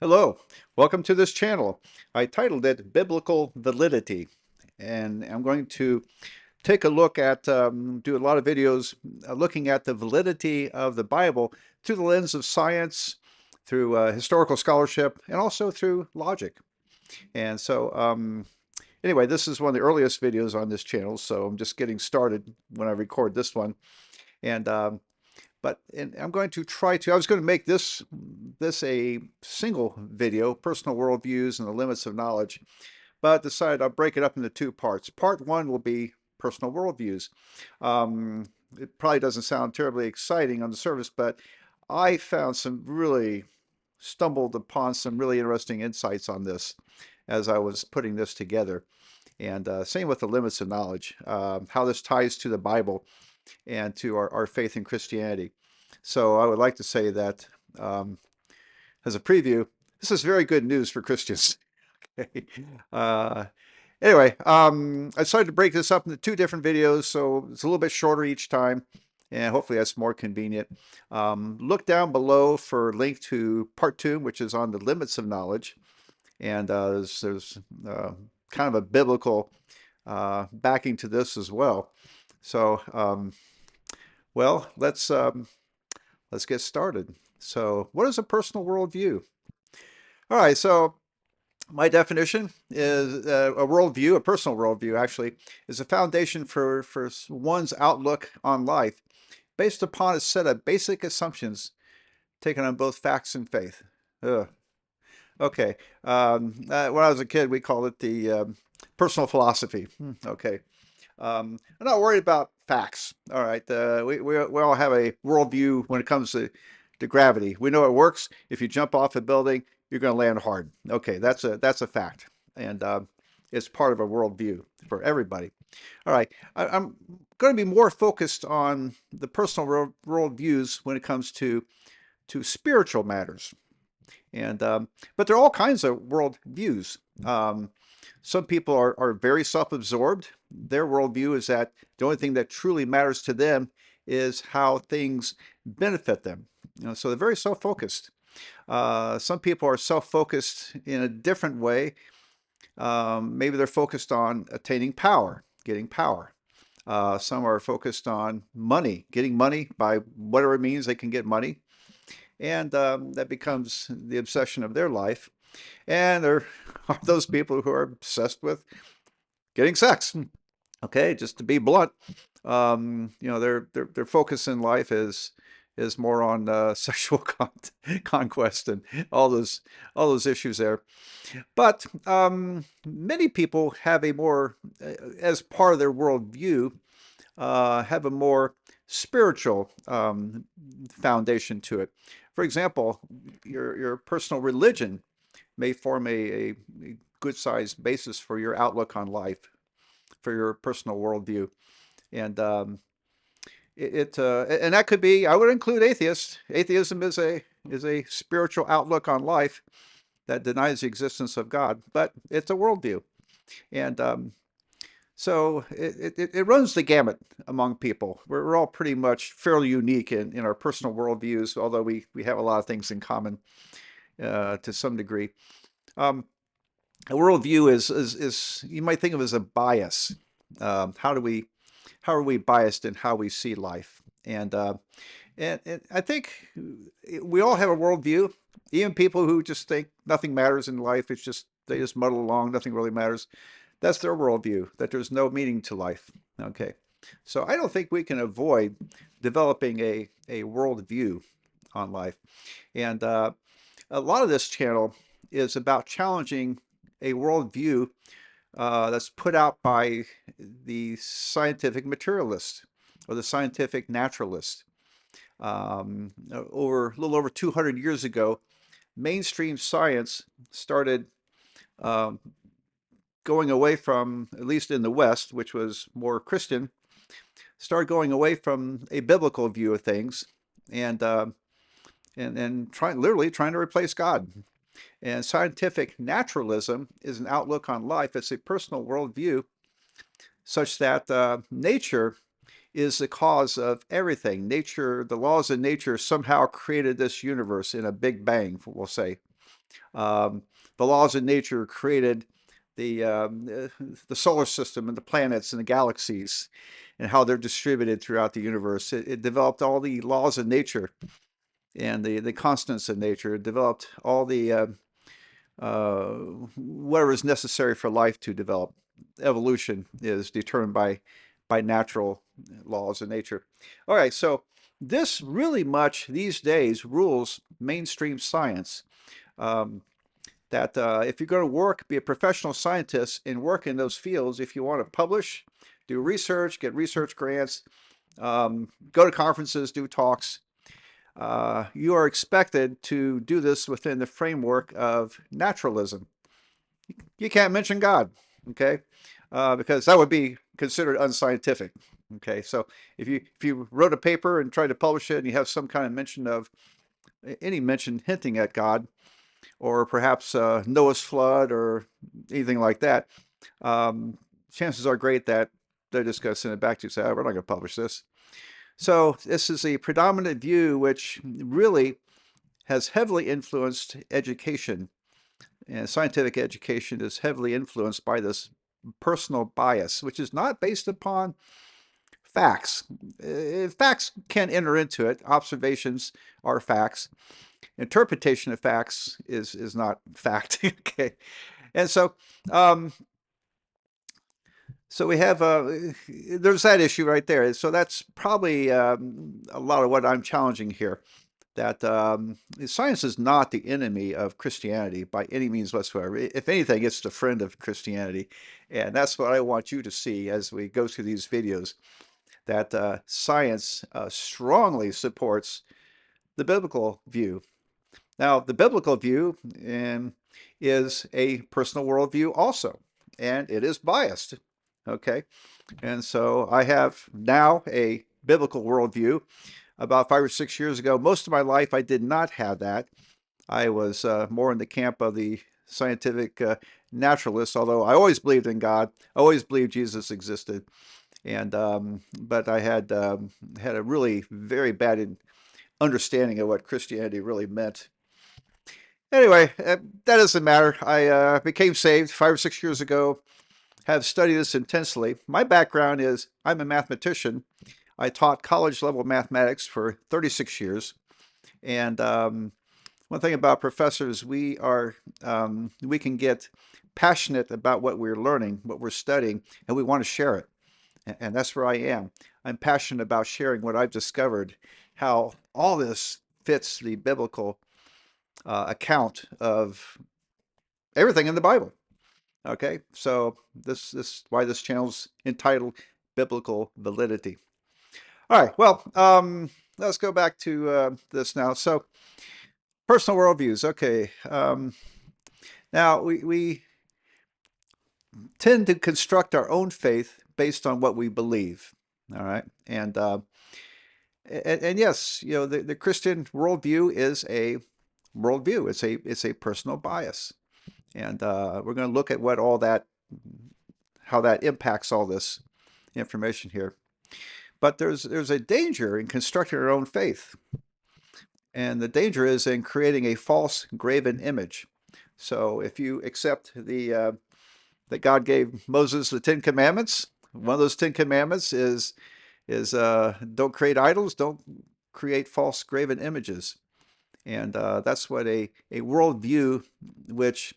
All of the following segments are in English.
Hello, welcome to this channel. I titled it Biblical Validity, and I'm going to take a look at, do a lot of videos looking at the validity of the Bible through the lens of science, through historical scholarship, and also through logic. And so, anyway, this is one of the earliest videos on this channel, so I'm just getting started when I record this one. And I'm going to try to, I was going to make this a single video, personal worldviews and the limits of knowledge, but decided I'll break it up into two parts. Part one will be personal worldviews. It probably doesn't sound terribly exciting on the surface, but I found stumbled upon some really interesting insights on this as I was putting this together. And same with the limits of knowledge, how this ties to the Bible and to our faith in Christianity. So I would like to say that as a preview, this is very good news for Christians. uh, anyway, I decided to break this up into two different videos, so it's a little bit shorter each time, and hopefully that's more convenient. Look down below for a link to part two, which is on the limits of knowledge, and there's kind of a biblical backing to this as well. So, well, let's get started. So, what is a personal worldview? All right, so my definition is a worldview, a personal worldview actually, is a foundation for one's outlook on life based upon a set of basic assumptions taken on both facts and faith. Ugh. Okay. When I was a kid, we called it the personal philosophy. Okay. I'm not worried about facts. All right. We all have a worldview when it comes to gravity. We know it works. If you jump off a building, you're going to land hard. Okay, that's a fact, and it's part of a worldview for everybody. All right. I'm going to be more focused on the personal worldviews when it comes to spiritual matters, and but there are all kinds of worldviews. Some people are very self-absorbed. Their worldview is that the only thing that truly matters to them is how things benefit them. So they're very self-focused. Some people are self-focused in a different way. Maybe they're focused on attaining power, getting power. Some are focused on money, getting money by whatever means they can get money. And that becomes the obsession of their life. And there are those people who are obsessed with getting sex. Okay, just to be blunt, their focus in life is more on sexual conquest and all those issues there. But many people have a more, as part of their worldview, have a more spiritual foundation to it. For example, your personal religion may form a good-sized basis for your outlook on life, for your personal worldview, and and that could be. I would include atheists. Atheism is a spiritual outlook on life that denies the existence of God, but it's a worldview, and so it runs the gamut among people. We're all pretty much fairly unique in our personal worldviews, although we have a lot of things in common to some degree. Um, a worldview is you might think of as a bias. How do we how are we biased in how we see life? And I think we all have a worldview. Even people who just think nothing matters in life, it's just they just muddle along, nothing really matters. That's their worldview, that there's no meaning to life. Okay. So I don't think we can avoid developing a worldview on life. And a lot of this channel is about challenging a worldview that's put out by the scientific materialist or the scientific naturalist. A little over 200 years ago, mainstream science started um, going away from, at least in the West, which was more Christian, started going away from a biblical view of things and literally trying to replace God. And scientific naturalism is an outlook on life. It's a personal worldview such that nature is the cause of everything. Nature, the laws of nature somehow created this universe in a big bang, we'll say. Um, the laws of nature created the solar system and the planets and the galaxies and how they're distributed throughout the universe. It developed all the laws of nature and the constants of nature. It developed all the uh, whatever is necessary for life to develop. Evolution is determined by natural laws of nature. All right, so this really much these days rules mainstream science. Um, that if you're going to work, be a professional scientist and work in those fields, if you want to publish, do research, get research grants, go to conferences, do talks, you are expected to do this within the framework of naturalism. You can't mention God, okay? Because that would be considered unscientific. Okay, so if you wrote a paper and tried to publish it and you have some kind of mention of any mention hinting at God, or perhaps Noah's flood or anything like that, um, chances are great that they're just going to send it back to you and say, oh, we're not going to publish this. So this is a predominant view which really has heavily influenced education, and scientific education is heavily influenced by this personal bias, which is not based upon facts. Facts can enter into it. Observations are facts. Interpretation of facts is not fact. Okay, and um, so we have there's that issue right there. So that's probably a lot of what I'm challenging here. That science is not the enemy of Christianity by any means whatsoever. If anything, it's the friend of Christianity, and that's what I want you to see as we go through these videos. That science strongly supports the biblical view. Now, the biblical view is a personal worldview also, and it is biased. Okay, and so I have now a biblical worldview. About 5 or 6 years ago, most of my life I did not have that. I was more in the camp of the scientific naturalist, although I always believed in God. I always believed Jesus existed, and but I had a really very bad understanding of what Christianity really meant. Anyway, that doesn't matter. I became saved 5 or 6 years ago, have studied this intensely. My background is I'm a mathematician. I taught college level mathematics for 36 years. And one thing about professors, we can get passionate about what we're learning, what we're studying, and we want to share it. And that's where I am. I'm passionate about sharing what I've discovered, how all this fits the biblical account of everything in the Bible. Okay, so this why this channel's entitled Biblical Validity. All right, well, let's go back to this now. So personal worldviews. Okay, now we tend to construct our own faith based on what we believe. All right, and yes, you know the Christian worldview is a worldview. It's a personal bias. And we're going to look at what all that, how that impacts all this information here. But there's a danger in constructing our own faith, and the danger is in creating a false graven image. So if you accept the that God gave Moses the Ten Commandments, one of those Ten Commandments is don't create idols, don't create false graven images, and that's what a worldview which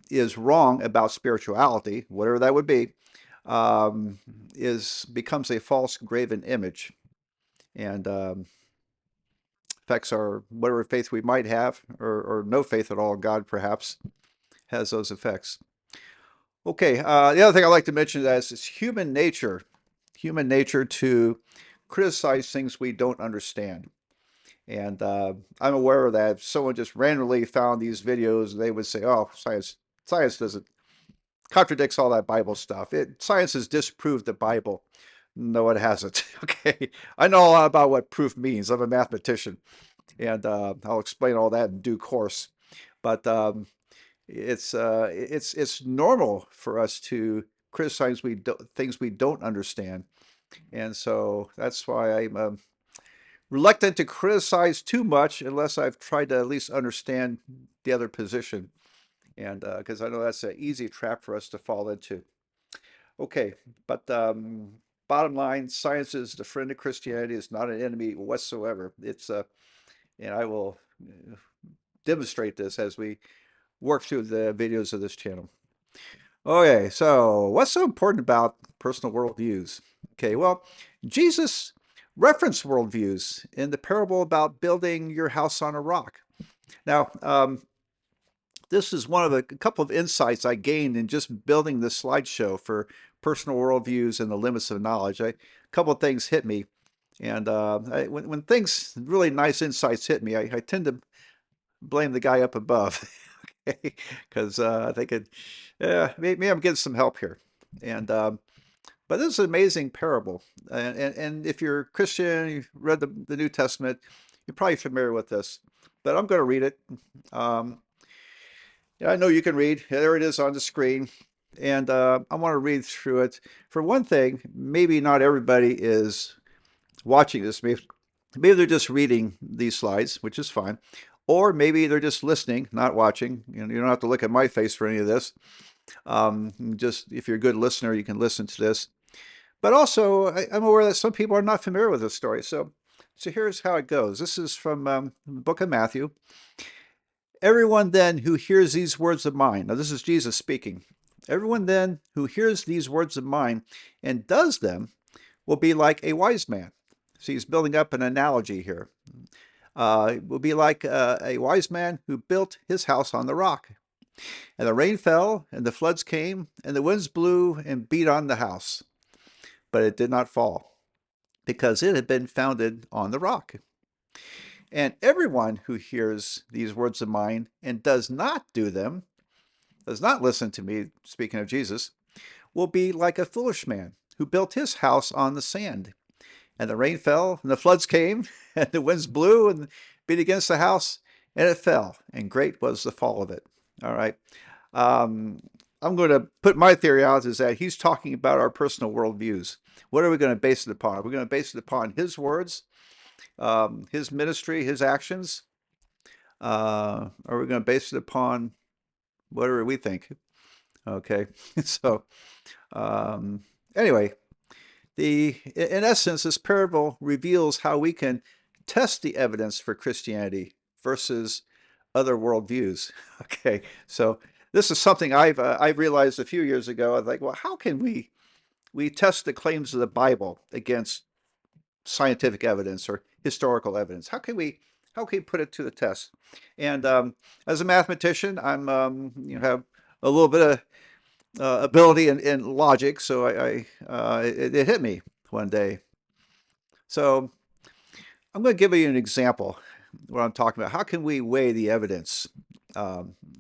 is wrong about spirituality, whatever that would be, becomes a false graven image, and affects our whatever faith we might have, or no faith at all. God perhaps has those effects. Okay, the other thing I'd like to mention is human nature to criticize things we don't understand. And I'm aware of that. If someone just randomly found these videos, they would say, "Oh, science doesn't contradicts all that Bible stuff. Science has disproved the Bible." No, it hasn't. Okay, I know a lot about what proof means. I'm a mathematician, and I'll explain all that in due course. But it's normal for us to criticize things we don't understand, and so that's why I'm reluctant to criticize too much unless I've tried to at least understand the other position. And because I know that's an easy trap for us to fall into. Okay, but bottom line, science is the friend of Christianity. It's not an enemy whatsoever. And I will demonstrate this as we work through the videos of this channel. Okay, so what's so important about personal worldviews? Okay, well, Jesus referenced worldviews in the parable about building your house on a rock. Now, this is one of a couple of insights I gained in just building this slideshow for personal worldviews and the limits of knowledge. A couple of things hit me, and when things, really nice insights hit me, I tend to blame the guy up above, okay? Because I think maybe I'm getting some help here, and but this is an amazing parable, and if you're a Christian, you've read the New Testament, you're probably familiar with this, but I'm going to read it. Um, yeah, I know you can read. There it is on the screen. And I want to read through it. For one thing, maybe not everybody is watching this. Maybe they're just reading these slides, which is fine. Or maybe they're just listening, not watching. You know, you don't have to look at my face for any of this. Just if you're a good listener, you can listen to this. But also, I'm aware that some people are not familiar with this story. So here's how it goes. This is from the book of Matthew. Everyone then who hears these words of mine, now this is Jesus speaking. Everyone then who hears these words of mine and does them will be like a wise man. So he's building up an analogy here. Will be like a wise man who built his house on the rock. And the rain fell, and the floods came, and the winds blew and beat on the house. But it did not fall, because it had been founded on the rock. And everyone who hears these words of mine and does not do them, does not listen to me, speaking of Jesus, will be like a foolish man who built his house on the sand. And the rain fell, and the floods came, and the winds blew and beat against the house, and it fell, and great was the fall of it. All right. Um, I'm going to put my theory out is that he's talking about our personal worldviews. What are we going to base it upon? We're going to base it upon his words, his ministry, his actions. Are we going to base it upon whatever we think? Okay. So, um, anyway, in essence, this parable reveals how we can test the evidence for Christianity versus other worldviews. Okay, so this is something I realized a few years ago. I was like, well, how can we test the claims of the Bible against scientific evidence or historical evidence? How can we put it to the test? And as a mathematician, I'm have a little bit of ability in logic, so it hit me one day. So I'm going to give you an example what I'm talking about. How can we weigh the evidence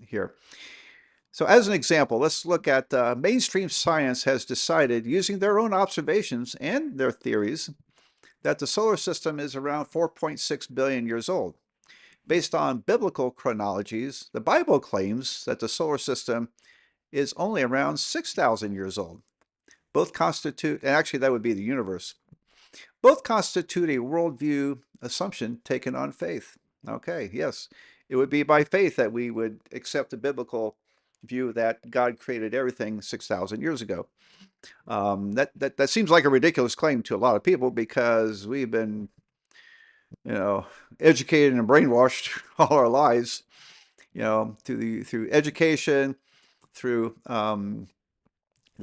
here? So as an example, let's look at mainstream science has decided, using their own observations and their theories, that the solar system is around 4.6 billion years old. Based on biblical chronologies, the Bible claims that the solar system is only around 6,000 years old. Both constitute, and actually that would be the universe, both constitute a worldview assumption taken on faith. Okay, yes, it would be by faith that we would accept the biblical view that God created everything 6,000 years ago. That seems like a ridiculous claim to a lot of people because we've been, educated and brainwashed all our lives, through education, through the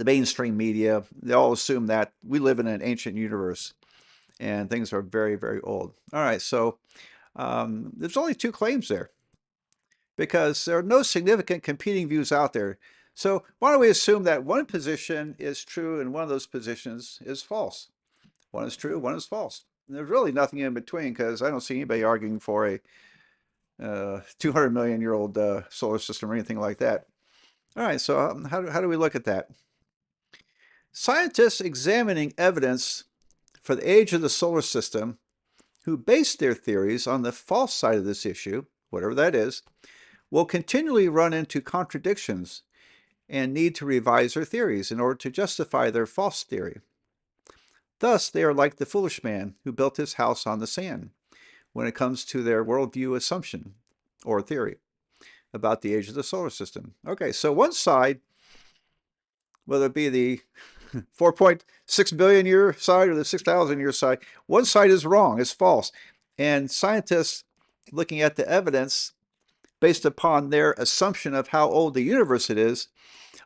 mainstream media. They all assume that we live in an ancient universe and things are very, very old. All right, so there's only two claims there because there are no significant competing views out there. So why don't we assume that one position is true and one of those positions is false? One is true, one is false. And there's really nothing in between because I don't see anybody arguing for a 200 million year old solar system or anything like that. All right, so how do we look at that? Scientists examining evidence for the age of the solar system who base their theories on the false side of this issue, whatever that is, will continually run into contradictions and need to revise their theories in order to justify their false theory. Thus, they are like the foolish man who built his house on the sand when it comes to their worldview assumption or theory about the age of the solar system. Okay, so one side, whether it be the 4.6 billion year side or the 6,000 year side, one side is wrong, is false. And scientists looking at the evidence based upon their assumption of how old the universe it is,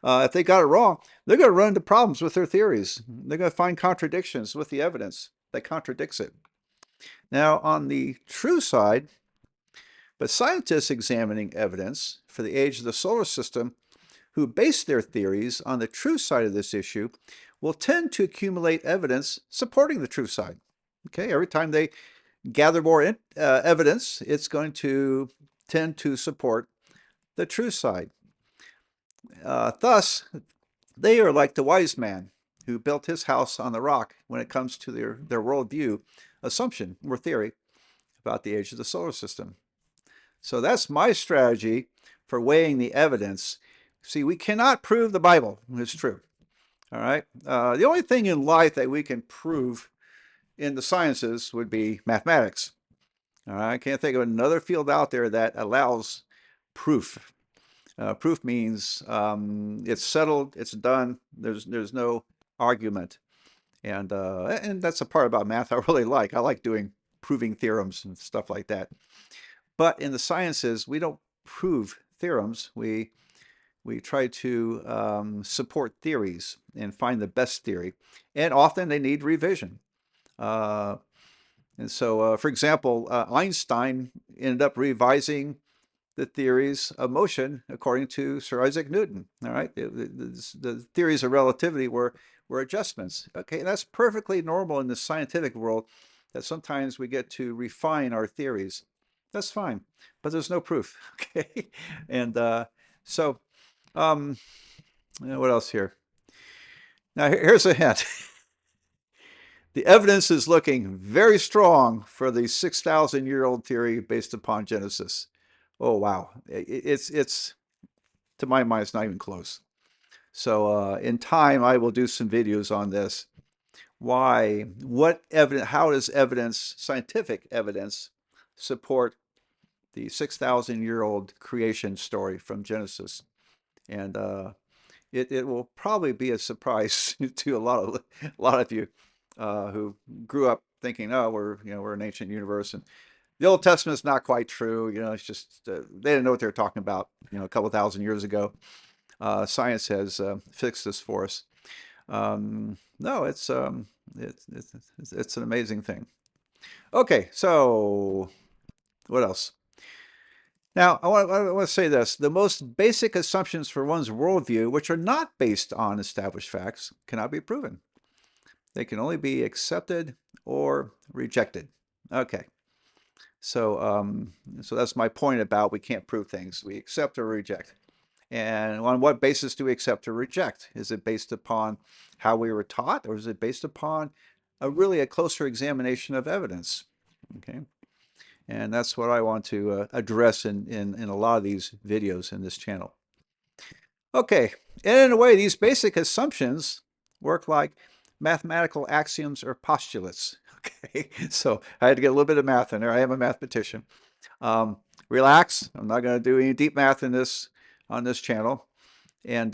if they got it wrong, they're going to run into problems with their theories. They're going to find contradictions with the evidence that contradicts it. Now, on the true side, but scientists examining evidence for the age of the solar system who base their theories on the true side of this issue will tend to accumulate evidence supporting the true side. Okay, every time they gather more evidence, it's going to tend to support the true side. Thus, they are like the wise man who built his house on the rock when it comes to their worldview assumption or theory about the age of the solar system. So that's my strategy for weighing the evidence. See, we cannot prove the Bible is true. All right. The only thing in life that we can prove in the sciences would be mathematics. All right. I can't think of another field out there that allows proof. Proof means it's settled, it's done. There's no argument, and that's a part about math I really like. I like doing proving theorems and stuff like that. But in the sciences, we don't prove theorems. We try to support theories and find the best theory, and often they need revision. And so, for example, Einstein ended up revising the theories of motion according to Sir Isaac Newton. All right, the theories of relativity were adjustments. Okay, that's perfectly normal in the scientific world. That sometimes we get to refine our theories. That's fine, but there's no proof. Okay, and so what else here? Now here's a hint. The evidence is looking very strong for the 6,000-year-old theory based upon Genesis. Oh wow, it's to my mind, it's not even close. So in time, I will do some videos on this. Why? What evidence? How does evidence, scientific evidence, support the 6,000-year-old creation story from Genesis? And it will probably be a surprise to a lot of you who grew up thinking, oh, we're an ancient universe, and the Old Testament's not quite true. It's just they didn't know what they were talking about. A couple thousand years ago. Science has fixed this for us. No, it's an amazing thing. Okay, so what else? Now, I want to say this. The most basic assumptions for one's worldview, which are not based on established facts, cannot be proven. They can only be accepted or rejected. Okay. So that's my point about we can't prove things. We accept or reject. And on what basis do we accept or reject? Is it based upon how we were taught, or is it based upon really a closer examination of evidence? Okay. And that's what I want to address in a lot of these videos in this channel. Okay, and in a way, these basic assumptions work like mathematical axioms or postulates. Okay, so I had to get a little bit of math in there. I am a mathematician. Relax, I'm not going to do any deep math on this channel. And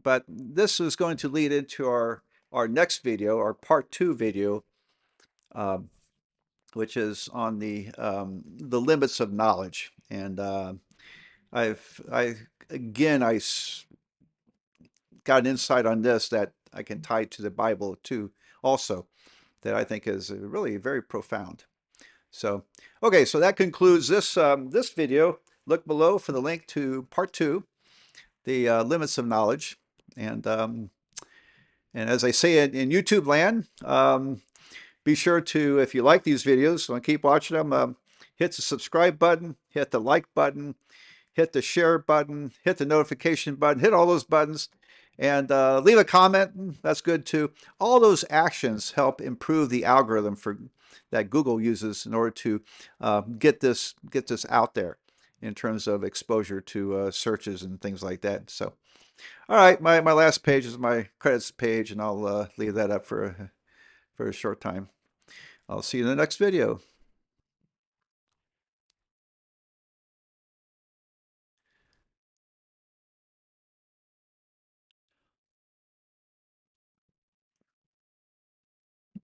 but this is going to lead into our next video, our part 2 video, which is on the limits of knowledge. And I got an insight on this that I can tie to the Bible too, also, that I think is really very profound. So, okay, so that concludes this this video. Look below for the link to part 2, the limits of knowledge. And as I say in YouTube land, be sure to, if you like these videos, so keep watching them, hit the subscribe button, hit the like button, hit the share button, hit the notification button, hit all those buttons, and leave a comment. That's good too. All those actions help improve the algorithm that Google uses in order to get this out there in terms of exposure to searches and things like that. So, all right, my last page is my credits page, and I'll leave that up for for a short time. I'll see you in the next video.